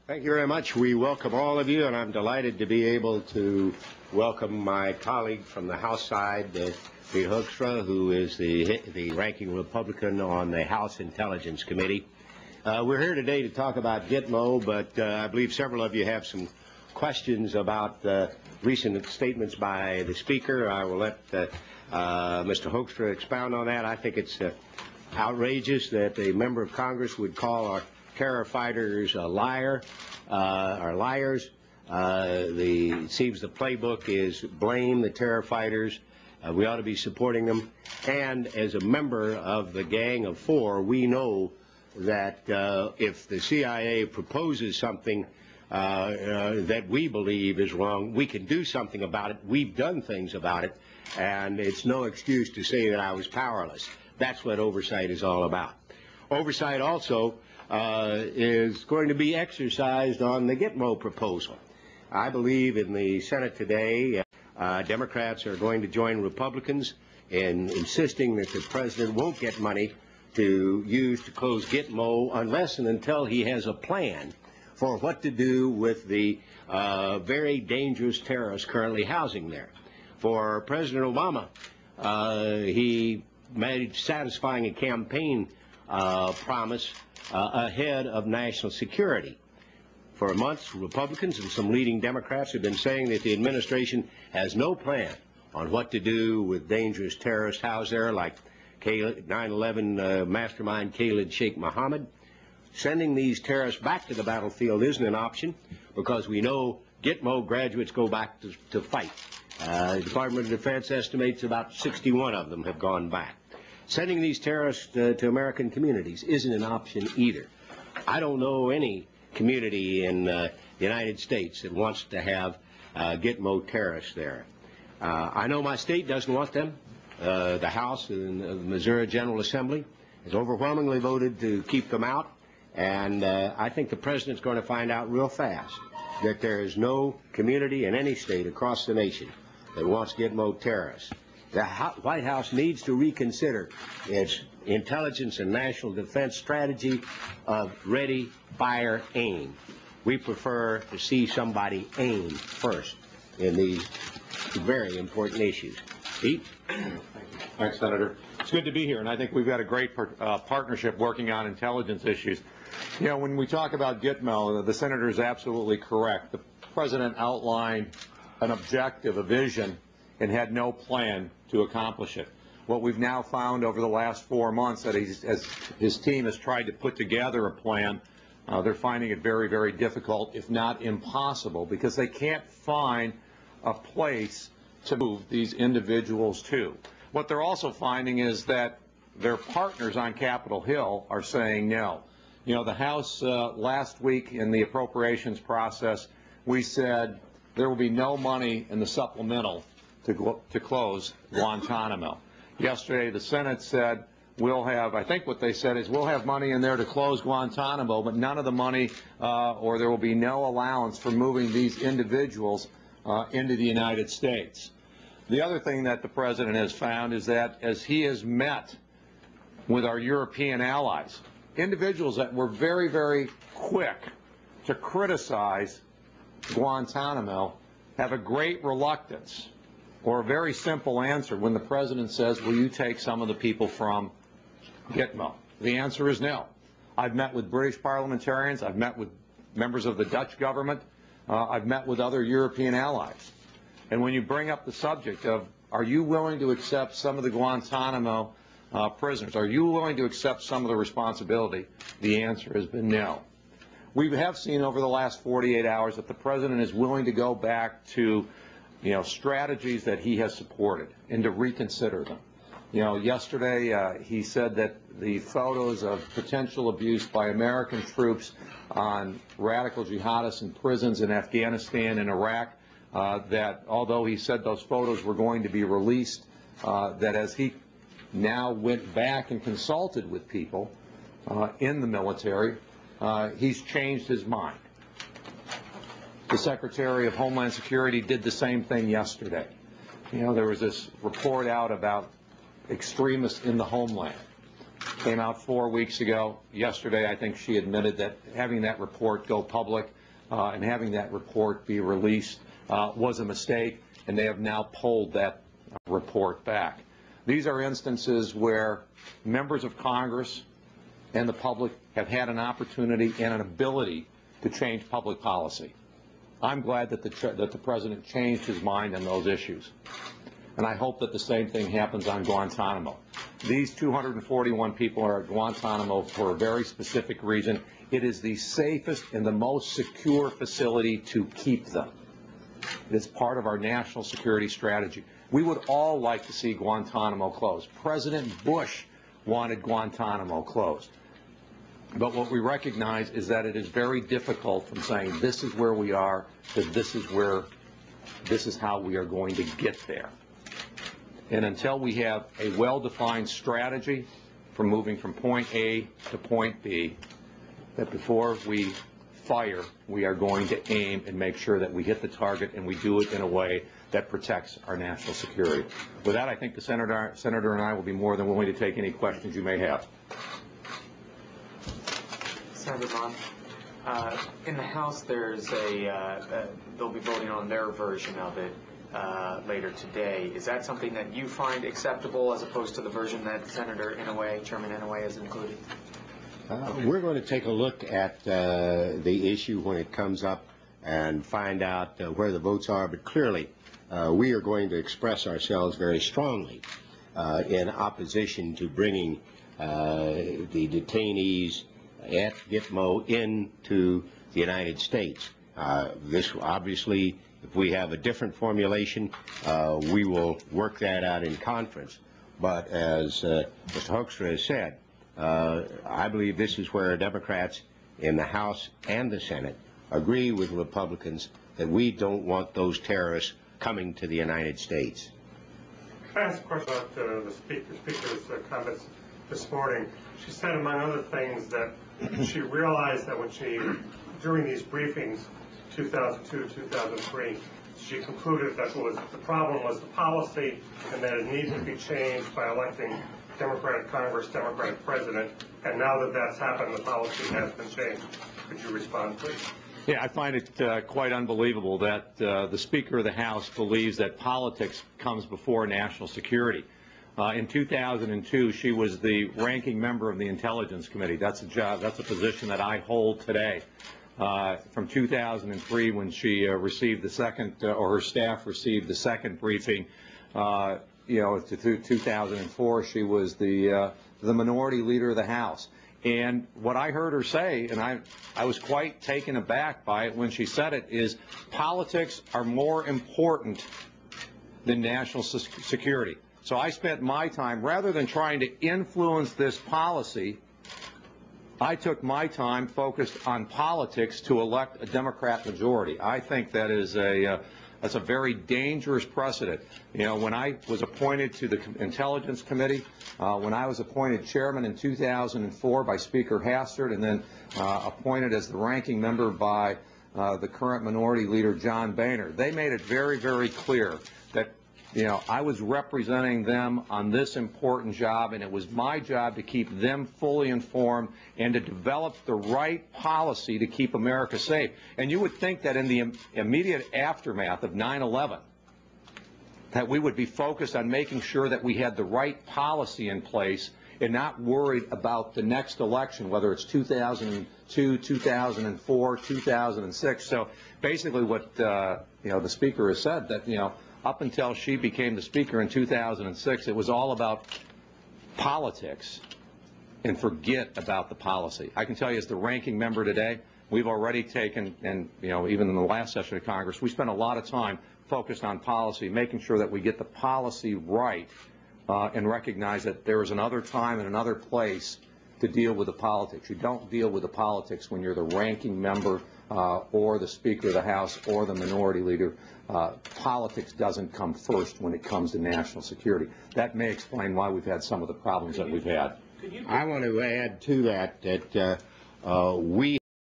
Thank you very much. We welcome all of you, and I'm delighted to be able to welcome my colleague from the House side, Hoekstra, who is the ranking Republican on the House Intelligence Committee. We're here today to talk about Gitmo, but I believe several of you have some questions about recent statements by the Speaker. I will let Mr. Hoekstra expound on that. I think it's outrageous that a member of Congress would call our terror fighters a liar or liars. It seems the playbook is blame the terror fighters. We ought to be supporting them. And as a member of the Gang of Four, we know that if the CIA proposes something that we believe is wrong, we can do something about it. We've done things about it, and it's no excuse to say that I was powerless. That's what oversight is all about. Oversight also is going to be exercised on the Gitmo proposal. I believe in the Senate today, Democrats are going to join Republicans in insisting that the president won't get money to use to close Gitmo unless and until he has a plan for what to do with the very dangerous terrorists currently housing there. For President Obama, he made satisfying a campaign promise ahead of national security. For months, Republicans and some leading Democrats have been saying that the administration has no plan on what to do with dangerous terrorists housed there, like 9/11 mastermind Khalid Sheikh Mohammed. Sending these terrorists back to the battlefield isn't an option because we know Gitmo graduates go back to fight. The Department of Defense estimates about 61 of them have gone back. Sending these terrorists to American communities isn't an option either. I don't know any community in the United States that wants to have Gitmo terrorists there. I know my state doesn't want them. The House and the Missouri General Assembly has overwhelmingly voted to keep them out, and I think the President's going to find out real fast that there is no community in any state across the nation that wants Gitmo terrorists. The White House needs to reconsider its intelligence and national defense strategy of ready, fire, aim. We prefer to see somebody aim first in these very important issues. Pete? Thanks, Senator. It's good to be here, and I think we've got a great partnership working on intelligence issues. You know, when we talk about Gitmo, the Senator is absolutely correct. The President outlined an objective, a vision, and had no plan to accomplish it. What we've now found over the last 4 months that as his team has tried to put together a plan, they're finding it very, very difficult, if not impossible, because they can't find a place to move these individuals to. What they're also finding is that their partners on Capitol Hill are saying no. You know, the House last week in the appropriations process, we said there will be no money in the supplemental to close Guantanamo. Yesterday, the Senate said we'll have, I think what they said is we'll have money in there to close Guantanamo, but none of the money or there will be no allowance for moving these individuals into the United States. The other thing that the President has found is that as he has met with our European allies, individuals that were very, very quick to criticize Guantanamo have a great reluctance or a very simple answer when the President says, will you take some of the people from Gitmo? The answer is no. I've met with British parliamentarians. I've met with members of the Dutch government. I've met with other European allies. And when you bring up the subject of, are you willing to accept some of the Guantanamo prisoners? Are you willing to accept some of the responsibility? The answer has been no. We have seen over the last 48 hours that the President is willing to go back to strategies that he has supported and to reconsider them. Yesterday he said that the photos of potential abuse by American troops on radical jihadists in prisons in Afghanistan and Iraq, that although he said those photos were going to be released, that as he now went back and consulted with people in the military, he's changed his mind. The Secretary of Homeland Security did the same thing yesterday. There was this report out about extremists in the homeland. came out 4 weeks ago. Yesterday, I think she admitted that having that report go public and having that report be released was a mistake, and they have now pulled that report back. These are instances where members of Congress and the public have had an opportunity and an ability to change public policy. I'm glad that the President changed his mind on those issues. And I hope that the same thing happens on Guantanamo. These 241 people are at Guantanamo for a very specific reason. It is the safest and the most secure facility to keep them. It is part of our national security strategy. We would all like to see Guantanamo closed. President Bush wanted Guantanamo closed. But what we recognize is that it is very difficult from saying this is where we are to this is how we are going to get there. And until we have a well-defined strategy for moving from point A to point B, that before we fire, we are going to aim and make sure that we hit the target and we do it in a way that protects our national security. With that, I think the Senator and I will be more than willing to take any questions you may have. Senator Bond, in the House, there's they'll be voting on their version of it later today. Is that something that you find acceptable as opposed to the version that Chairman Inouye has included? We're going to take a look at the issue when it comes up and find out where the votes are, but clearly we are going to express ourselves very strongly in opposition to bringing the detainees at Gitmo into the United States. This obviously, if we have a different formulation, we will work that out in conference. But as Mr. Hoekstra has said, I believe this is where Democrats in the House and the Senate agree with Republicans that we don't want those terrorists coming to the United States. Can I ask a question about the Speaker's comments this morning? She said, among other things, that she realized that when during these briefings, 2002, 2003, she concluded that the problem was the policy and that it needed to be changed by electing Democratic Congress, Democratic President, and now that that's happened, the policy has been changed. Could you respond, please? Yeah, I find it quite unbelievable that the Speaker of the House believes that politics comes before national security. In 2002, she was the ranking member of the Intelligence Committee. That's a position that I hold today. From 2003, when she received the second, or her staff received the second briefing, to 2004, she was the minority leader of the House. And what I heard her say, and I was quite taken aback by it when she said it, is politics are more important than national security. So I spent my time, rather than trying to influence this policy, I took my time focused on politics to elect a Democrat majority. I think that is that's a very dangerous precedent. You know, when I was appointed to the Intelligence Committee, when I was appointed chairman in 2004 by Speaker Hastert, and then appointed as the ranking member by the current minority leader, John Boehner, they made it very, very clear that I was representing them on this important job, and it was my job to keep them fully informed and to develop the right policy to keep America safe. And you would think that in the immediate aftermath of 9/11, that we would be focused on making sure that we had the right policy in place and not worried about the next election, whether it's 2002, 2004, 2006. So basically what the Speaker has said, that up until she became the Speaker in 2006, it was all about politics and forget about the policy. I can tell you, as the ranking member today, we've already taken, and even in the last session of Congress, we spent a lot of time focused on policy, making sure that we get the policy right and recognize that there is another time and another place to deal with the politics. You don't deal with the politics when you're the ranking member or the Speaker of the House or the minority leader. Politics doesn't come first when it comes to national security. That may explain why we've had some of the problems that we've had. I want to add to that we